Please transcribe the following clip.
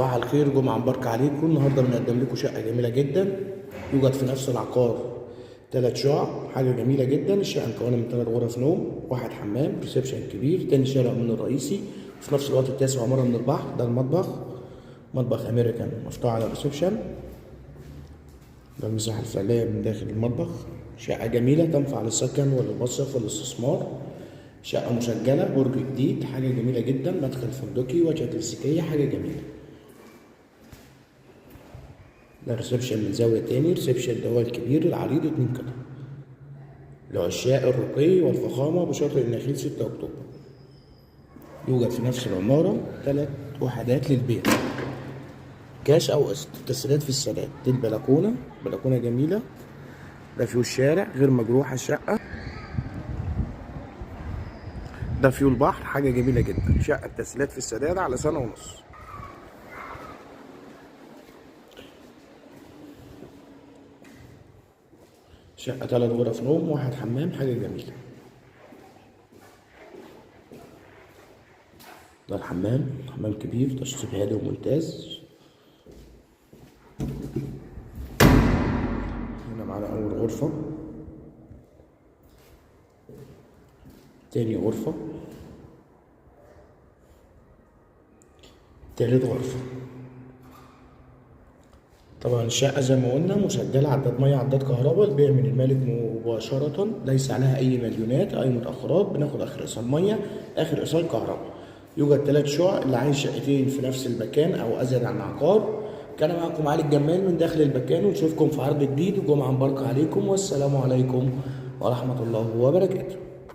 صباح الخير، جمعة مباركة عليكم. النهارده بنقدم لكم شقة جميلة جدا يوجد في نفس العقار. 3 شقق، حاجة جميلة جدا. الشقة مكونة من 3 غرف نوم، 1 حمام، ريسبشن كبير، تاني شارع من الرئيسي، وفي نفس الوقت التاسع عمارة من البحر. ده المطبخ، مطبخ أمريكان مفتوح على الريسبشن. ده المساحة الفعلية من داخل المطبخ. شقة جميلة تنفع للسكن وللمصيف والاستثمار. شقة مسجلة، برج جديد، حاجة جميلة جدا. مدخل فندقي، واجهة كلاسيكية، حاجة جميلة. ده ريسبشن من زاوية تاني. ريسبشن ده هو الكبير العريض 2 قطع لعشاق الرقي والفخامة بشاطئ النخيل 6 أكتوبر. يوجد في نفس العمارة 3 وحدات للبيع، كاش أو قسط. تسهيلات في السداد. دي البلكونة، بلكونة جميلة. ده فيو الشارع غير مجروحة الشقة. ده فيو البحر، حاجة جميلة جدا. شقة تسهيلات في السداد على 1.5 سنة. شقة 3 غرف نوم، 1 حمام، حاجة جميلة. ده الحمام، حمام كبير، تشطيب هادي وممتاز. هنا معانا أول غرفة، تاني غرفة، تالت غرفة. طبعا الشقة زي ما قلنا مسجلة، عداد مية، عداد كهرباء. البيع من المالك مباشرة، ليس عليها أي مديونات، أي متأخرات. بناخد آخر إيصال مية، آخر إيصال كهرباء. يوجد 3 شقق. اللي عايز شقتين في نفس المكان أو أزيد عن عقار. كان معكم علي الجمال من داخل المكان، ونشوفكم في عرض جديد. وجمعة مباركة عليكم، والسلام عليكم ورحمة الله وبركاته.